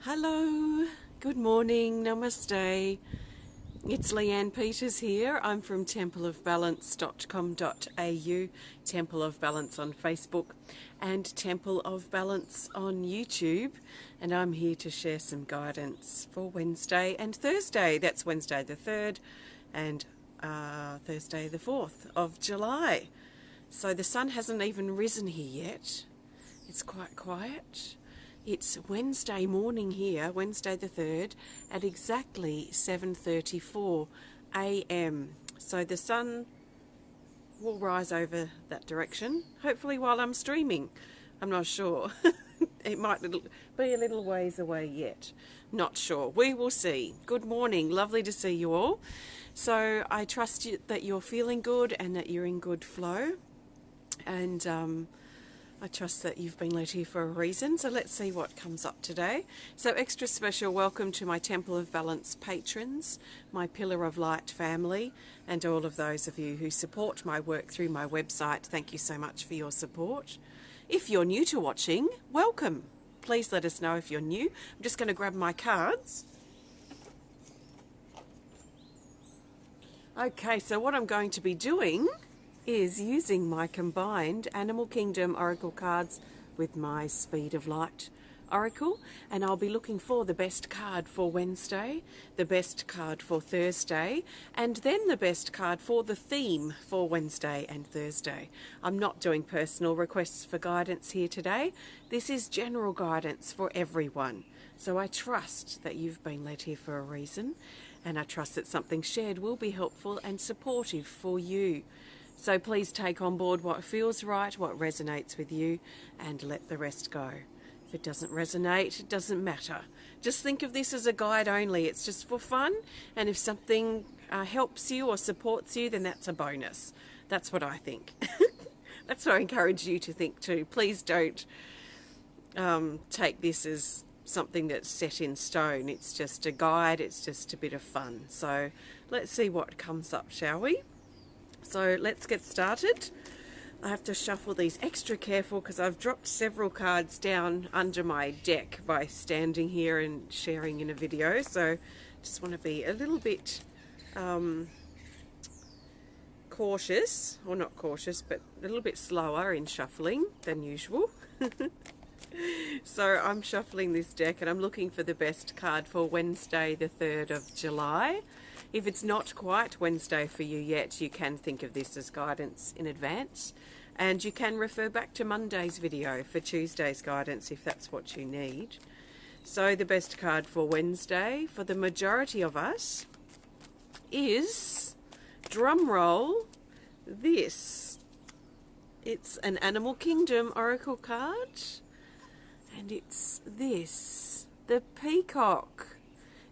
Hello, good morning, namaste. It's Leanne Peters here. I'm from templeofbalance.com.au, Temple of Balance on Facebook and Temple of Balance on YouTube. And I'm here to share some guidance for Wednesday and Thursday. That's Wednesday the 3rd and Thursday the 4th of July. So the sun hasn't even risen here yet. It's quite quiet. It's Wednesday morning here, Wednesday the 3rd, at exactly 7:34 a.m. So the sun will rise over that direction, hopefully while I'm streaming. I'm not sure. It might be a little ways away yet. Not sure. We will see. Good morning. Lovely to see you all. So I trust that you're feeling good and that you're in good flow. And I trust that you've been led here for a reason. So let's see what comes up today. So extra special welcome to my Temple of Balance patrons, my Pillar of Light family, and all of those of you who support my work through my website. Thank you so much for your support. If you're new to watching, welcome. Please let us know if you're new. I'm just going to grab my cards. Okay, so what I'm going to be doing is using my combined Animal Kingdom Oracle cards with my Speed of Light Oracle, and I'll be looking for the best card for Wednesday, the best card for Thursday, and then the best card for the theme for Wednesday and Thursday. I'm not doing personal requests for guidance here today. This is general guidance for everyone. So I trust that you've been led here for a reason, and I trust that something shared will be helpful and supportive for you. So please take on board what feels right, what resonates with you, and let the rest go. If it doesn't resonate, it doesn't matter. Just think of this as a guide only. It's just for fun, and if something helps you or supports you, then that's a bonus. That's what I think. That's what I encourage you to think too. Please don't take this as something that's set in stone. It's just a guide. It's just a bit of fun. So let's see what comes up, shall we? So let's get started. I have to shuffle these extra careful because I've dropped several cards down under my deck by standing here and sharing in a video. So just want to be a little bit cautious, or not cautious, but a little bit slower in shuffling than usual. So I'm shuffling this deck and I'm looking for the best card for Wednesday the 3rd of July. If it's not quite Wednesday for you yet, you can think of this as guidance in advance, and you can refer back to Monday's video for Tuesday's guidance if that's what you need. So the best card for Wednesday for the majority of us is, drum roll, this. It's an Animal Kingdom Oracle card, and it's this, the Peacock.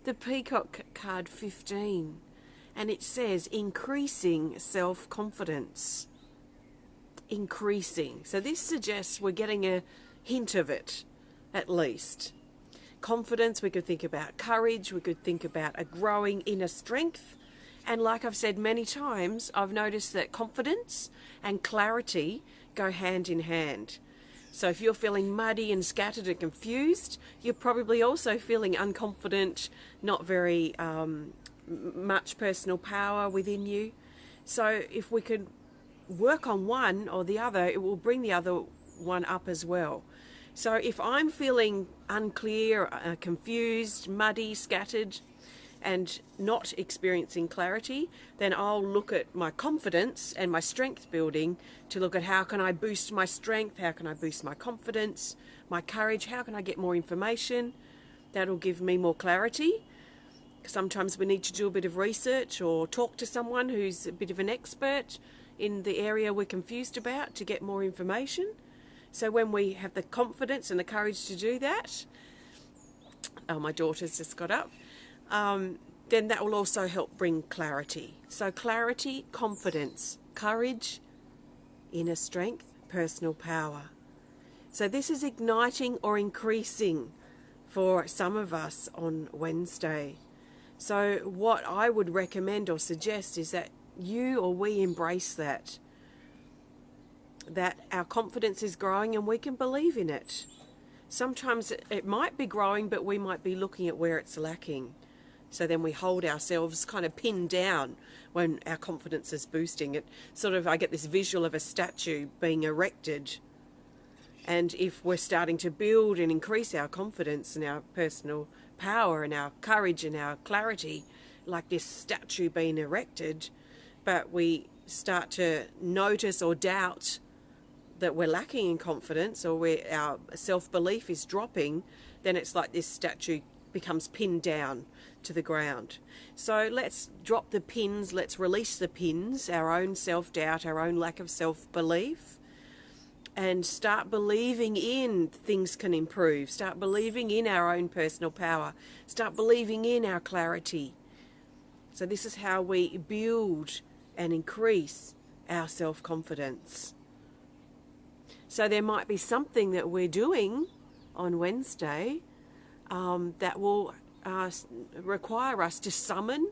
The Peacock card 15, and it says increasing self-confidence. Increasing. So this suggests we're getting a hint of it, at least. Confidence, we could think about courage, we could think about a growing inner strength, and like I've said many times, I've noticed that confidence and clarity go hand in hand. So if you're feeling muddy and scattered and confused, you're probably also feeling unconfident, not very much personal power within you. So if we could work on one or the other, it will bring the other one up as well. So if I'm feeling unclear, confused, muddy, scattered, and not experiencing clarity, then I'll look at my confidence and my strength building to look at how can I boost my strength, how can I boost my confidence, my courage, how can I get more information. That'll give me more clarity. Sometimes we need to do a bit of research or talk to someone who's a bit of an expert in the area we're confused about to get more information. So when we have the confidence and the courage to do that, oh, my daughter's just got up, then that will also help bring clarity. So clarity, confidence, courage, inner strength, personal power. So this is igniting or increasing for some of us on Wednesday. So what I would recommend or suggest is that you or we embrace that our confidence is growing and we can believe in it. Sometimes it might be growing, but we might be looking at where it's lacking. So then we hold ourselves kind of pinned down when our confidence is boosting. It sort of, I get this visual of a statue being erected. And if we're starting to build and increase our confidence and our personal power and our courage and our clarity, like this statue being erected, but we start to notice or doubt that we're lacking in confidence, or where our self-belief is dropping, then it's like this statue becomes pinned down to the ground. So let's drop the pins, let's release the pins, our own self-doubt, our own lack of self-belief, and start believing in things can improve. Start believing in our own personal power. Start believing in our clarity. So this is how we build and increase our self-confidence. So there might be something that we're doing on Wednesday that will require us to summon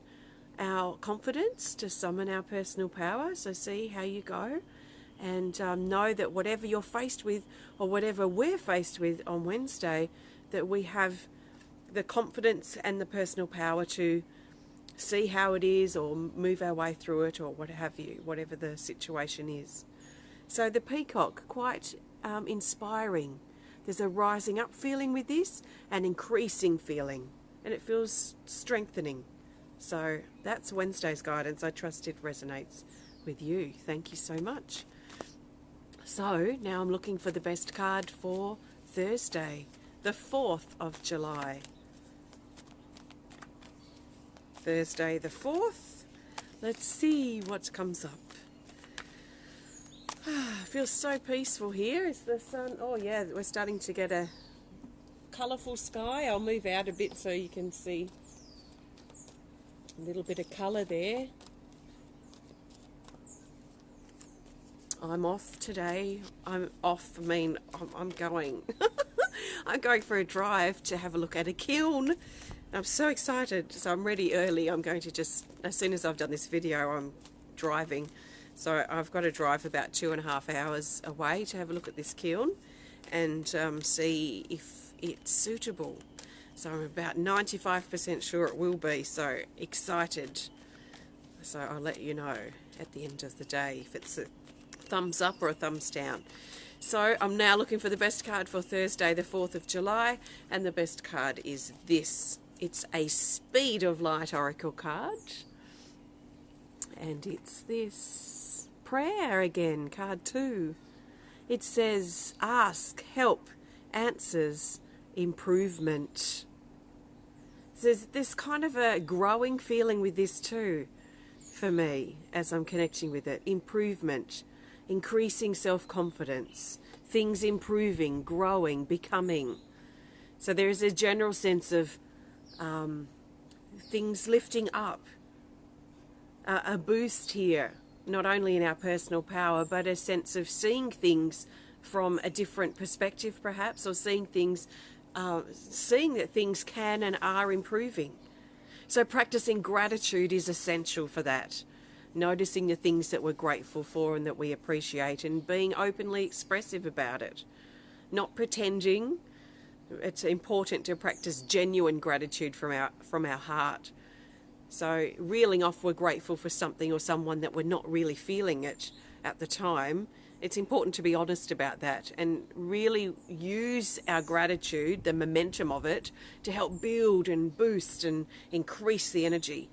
our confidence, to summon our personal power. So see how you go, and know that whatever you're faced with, or whatever we're faced with on Wednesday, that we have the confidence and the personal power to see how it is, or move our way through it, or what have you, whatever the situation is. So the peacock, quite inspiring. There's a rising up feeling with this, and increasing feeling, and it feels strengthening. So that's Wednesday's guidance. I trust it resonates with you. Thank you so much. So now I'm looking for the best card for Thursday, the 4th of July. Thursday the 4th. Let's see what comes up. Feels so peaceful here. Is the sun? Oh yeah, we're starting to get a colourful sky. I'll move out a bit so you can see a little bit of colour there. I'm off today. I'm going. I'm going for a drive to have a look at a kiln. I'm so excited. So I'm ready early. I'm going to just, as soon as I've done this video, I'm driving. So I've got to drive about 2.5 hours away to have a look at this kiln and see if it's suitable. So I'm about 95% sure it will be. So excited. So I'll let you know at the end of the day if it's a thumbs up or a thumbs down. So I'm now looking for the best card for Thursday the 4th of July, and the best card is this. It's a Speed of Light Oracle card, and it's this prayer again, card 2. It says ask, help, answers, improvement. There's this kind of a growing feeling with this too for me as I'm connecting with it. Improvement, increasing self-confidence, things improving, growing, becoming. So there is a general sense of things lifting up, a boost here, not only in our personal power, but a sense of seeing things from a different perspective perhaps, or seeing things, seeing that things can and are improving. So practicing gratitude is essential for that. Noticing the things that we're grateful for and that we appreciate, and being openly expressive about it. Not pretending. It's important to practice genuine gratitude from our heart. So reeling off we're grateful for something or someone that we're not really feeling it at the time, it's important to be honest about that and really use our gratitude, the momentum of it, to help build and boost and increase the energy.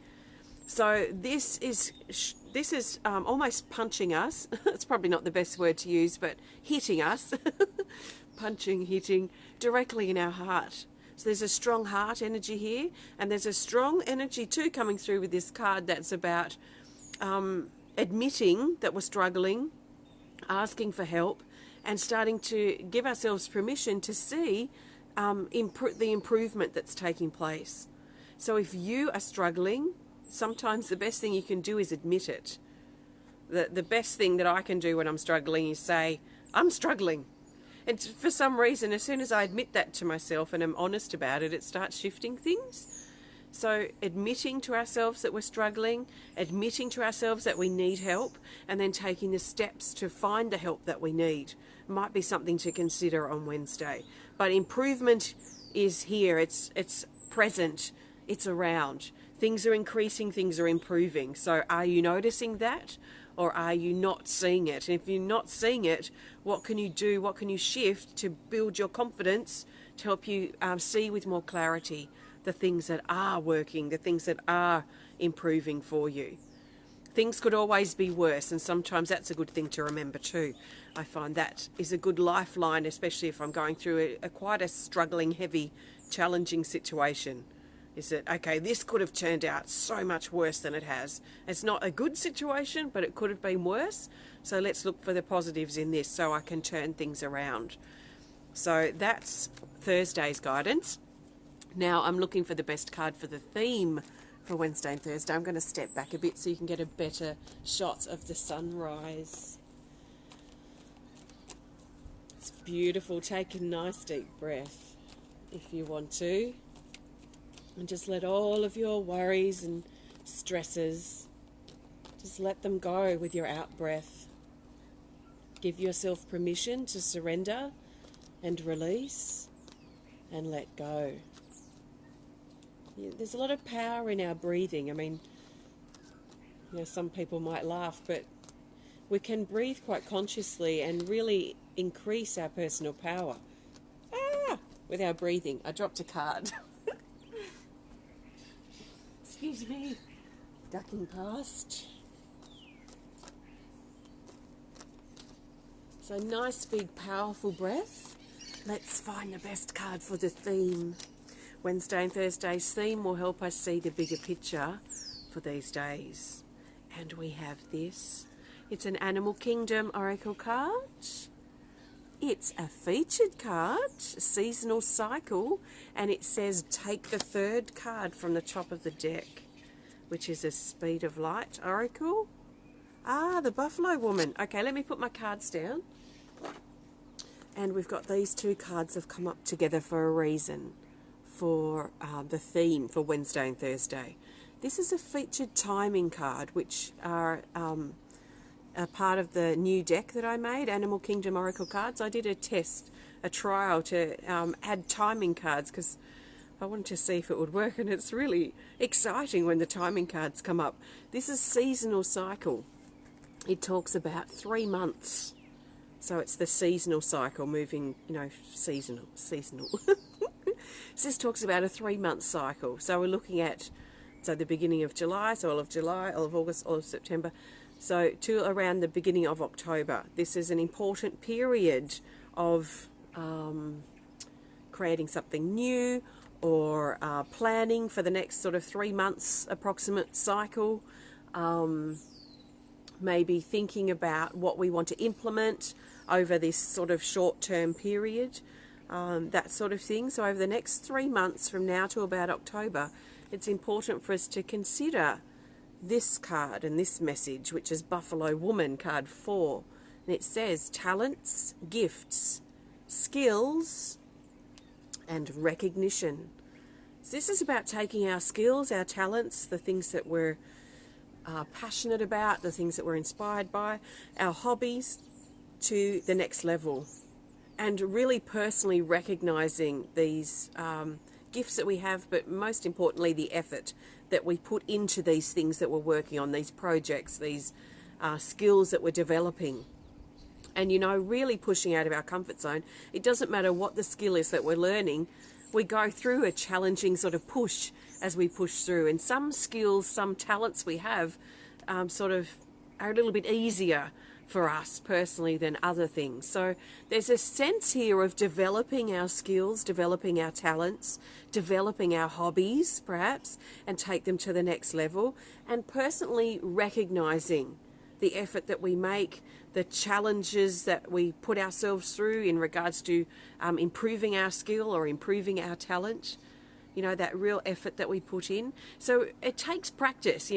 So this is almost punching us. It's probably not the best word to use, but hitting us. Hitting directly in our heart. So there's a strong heart energy here, and there's a strong energy too coming through with this card that's about admitting that we're struggling, asking for help, and starting to give ourselves permission to see the improvement that's taking place. So if you are struggling, sometimes the best thing you can do is admit it. The best thing that I can do when I'm struggling is say, I'm struggling. And for some reason, as soon as I admit that to myself and I'm honest about it, it starts shifting things. So admitting to ourselves that we're struggling, admitting to ourselves that we need help, and then taking the steps to find the help that we need might be something to consider on Wednesday. But improvement is here. It's present. It's around. Things are increasing. Things are improving. So are you noticing that? Or are you not seeing it? And if you're not seeing it, what can you do? What can you shift to build your confidence, to help you see with more clarity the things that are working, the things that are improving for you? Things could always be worse, and sometimes that's a good thing to remember too. I find that is a good lifeline, especially if I'm going through quite a struggling, heavy, challenging situation. Is that, okay, this could have turned out so much worse than it has. It's not a good situation, but it could have been worse. So let's look for the positives in this so I can turn things around. So that's Thursday's guidance. Now I'm looking for the best card for the theme for Wednesday and Thursday. I'm going to step back a bit so you can get a better shot of the sunrise. It's beautiful. Take a nice deep breath if you want to. And just let all of your worries and stresses, just let them go with your out breath. Give yourself permission to surrender and release and let go. There's a lot of power in our breathing. I mean, some people might laugh, but we can breathe quite consciously and really increase our personal power with our breathing. I dropped a card. Excuse me, ducking past. So nice, big, powerful breath. Let's find the best card for the theme. Wednesday and Thursday's theme will help us see the bigger picture for these days. And we have this. It's an Animal Kingdom Oracle card. It's a featured card, seasonal cycle, and it says take the third card from the top of the deck, which is a Speed of Light Oracle. The Buffalo Woman. Okay, let me put my cards down. And we've got these two cards have come up together for a reason, for the theme for Wednesday and Thursday. This is a featured timing card, which are a part of the new deck that I made, Animal Kingdom Oracle cards. I did a test, a trial to add timing cards because I wanted to see if it would work, and it's really exciting when the timing cards come up. This is seasonal cycle. It talks about 3 months. So it's the seasonal cycle, moving, seasonal. This talks about a 3-month cycle. So we're looking at, the beginning of July, so all of July, all of August, all of September, so to around the beginning of October. This is an important period of creating something new or planning for the next sort of 3 months approximate cycle. Maybe thinking about what we want to implement over this sort of short-term period, that sort of thing. So over the next 3 months from now to about October, it's important for us to consider this card and this message, which is Buffalo Woman, card 4. And it says talents, gifts, skills, and recognition. So this is about taking our skills, our talents, the things that we're passionate about, the things that we're inspired by, our hobbies, to the next level, and really personally recognizing these gifts that we have, but most importantly the effort that we put into these things that we're working on, these projects, these skills that we're developing. And really pushing out of our comfort zone. It doesn't matter what the skill is that we're learning, we go through a challenging sort of push as we push through. And some skills, some talents we have sort of are a little bit easier for us personally than other things. So there's a sense here of developing our skills, developing our talents, developing our hobbies perhaps, and take them to the next level, and personally recognizing the effort that we make, the challenges that we put ourselves through in regards to improving our skill or improving our talent, that real effort that we put in. So it takes practice.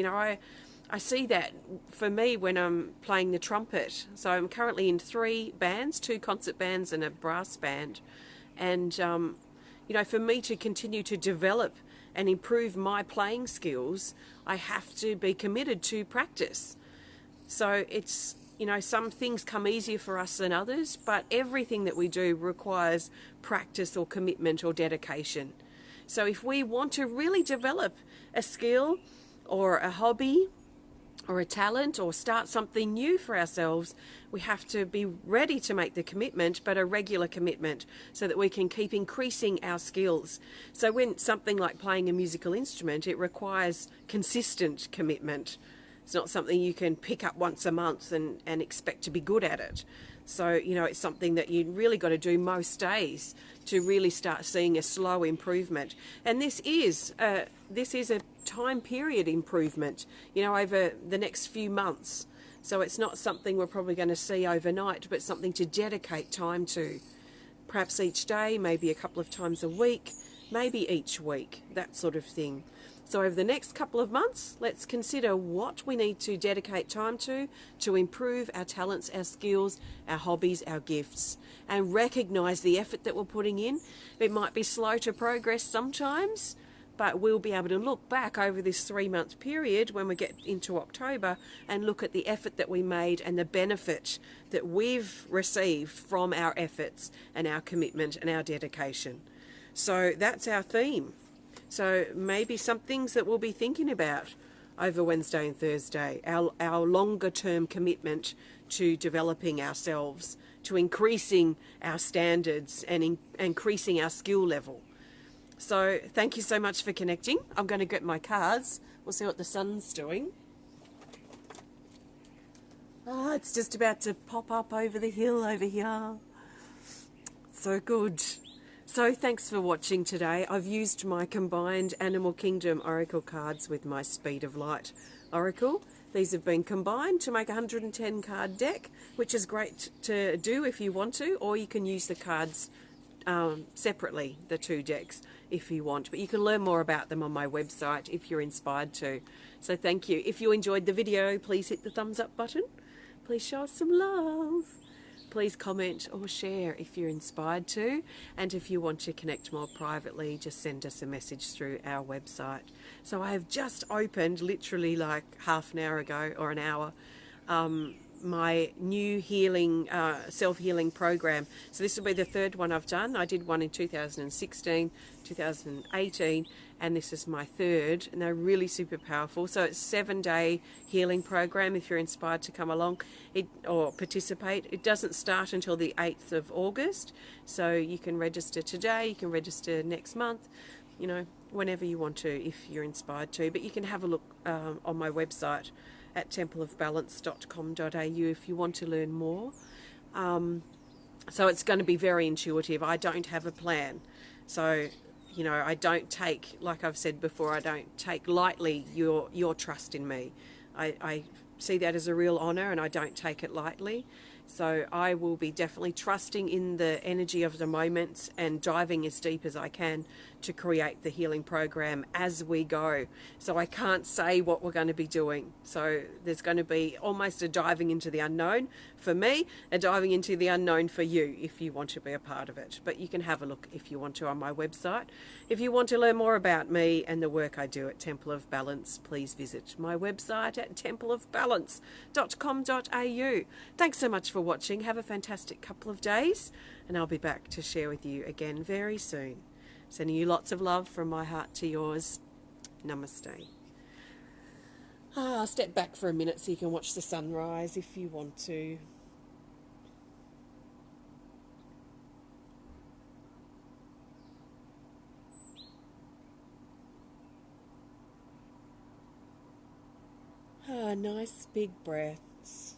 I see that for me when I'm playing the trumpet. So I'm currently in 3 bands, 2 concert bands and a brass band. And, for me to continue to develop and improve my playing skills, I have to be committed to practice. So it's, You know, some things come easier for us than others, but everything that we do requires practice or commitment or dedication. So if we want to really develop a skill or a hobby or a talent or start something new for ourselves, we have to be ready to make the commitment, but a regular commitment, so that we can keep increasing our skills. So when something like playing a musical instrument, it requires consistent commitment. It's not something you can pick up once a month and expect to be good at it. So, you know, it's something that you really got to do most days to really start seeing a slow improvement. And this is a time period improvement, you know, over the next few months. So it's not something we're probably going to see overnight, but something to dedicate time to. Perhaps each day, maybe a couple of times a week, maybe each week, that sort of thing. So over the next couple of months, let's consider what we need to dedicate time to improve our talents, our skills, our hobbies, our gifts, and recognise the effort that we're putting in. It might be slow to progress sometimes, but we'll be able to look back over this 3-month period when we get into October and look at the effort that we made and the benefit that we've received from our efforts and our commitment and our dedication. So that's our theme. So maybe some things that we'll be thinking about over Wednesday and Thursday, our longer term commitment to developing ourselves, to increasing our standards and increasing our skill level. So thank you so much for connecting. I'm going to get my cards. We'll see what the sun's doing. Ah, it's just about to pop up over the hill over here. So good. So thanks for watching today. I've used my combined Animal Kingdom Oracle cards with my Speed of Light Oracle. These have been combined to make a 110 card deck, which is great to do if you want to, or you can use the cards separately, the two decks, if you want. But you can learn more about them on my website if you're inspired to. So thank you. If you enjoyed the video, please hit the thumbs up button. Please show us some love. Please comment or share if you're inspired to, and if you want to connect more privately, just send us a message through our website. So I have just opened, literally like half an hour ago or an hour, my new healing, self-healing program. So this will be the third one I've done. I did one in 2016, 2018, and this is my third, and they're really super powerful. So it's a 7-day healing program if you're inspired to come along or participate. It doesn't start until the 8th of August, so you can register today, you can register next month, you know, whenever you want to if you're inspired to. But you can have a look on my website at templeofbalance.com.au if you want to learn more. So it's going to be very intuitive. I don't have a plan. So, you know, I don't take, like I've said before, I don't take lightly your trust in me. I see that as a real honour, and I don't take it lightly. So I will be definitely trusting in the energy of the moment and diving as deep as I can to create the healing program as we go. So I can't say what we're going to be doing. So there's going to be almost a diving into the unknown for me, a diving into the unknown for you if you want to be a part of it. But you can have a look if you want to on my website. If you want to learn more about me and the work I do at Temple of Balance, please visit my website at templeofbalance.com.au. Thanks so much for watching. Have a fantastic couple of days, and I'll be back to share with you again very soon. Sending you lots of love from my heart to yours. Namaste. I'll step back for a minute so you can watch the sunrise if you want to. Nice big breaths.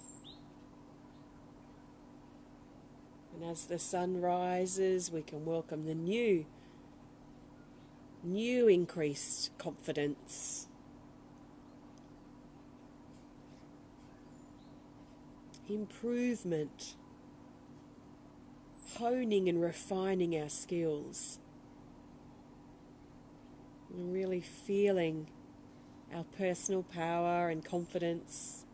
And as the sun rises, we can welcome the new increased confidence. Improvement. Honing and refining our skills. And really feeling our personal power and confidence,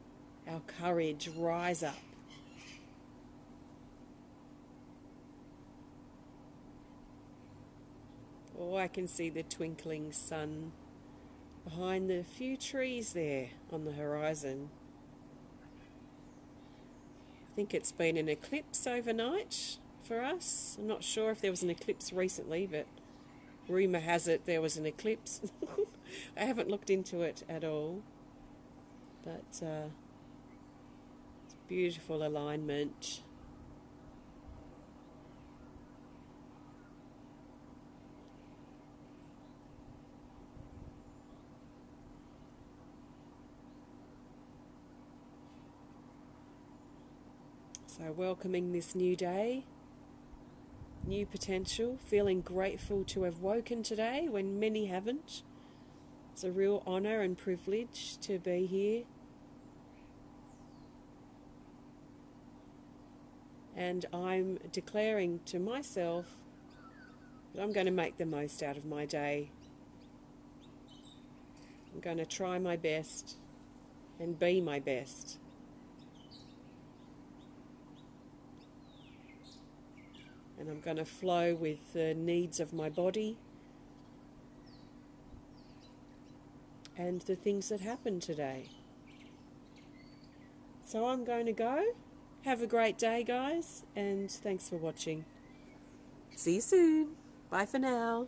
our courage rise up. Oh, I can see the twinkling sun behind the few trees there on the horizon. I think it's been an eclipse overnight for us. I'm not sure if there was an eclipse recently, but rumour has it there was an eclipse. I haven't looked into it at all, but it's beautiful alignment. So welcoming this new day, new potential, feeling grateful to have woken today when many haven't. It's a real honour and privilege to be here. And I'm declaring to myself that I'm going to make the most out of my day. I'm going to try my best and be my best. And I'm going to flow with the needs of my body and the things that happen today. So I'm going to go. Have a great day, guys, and thanks for watching. See you soon. Bye for now.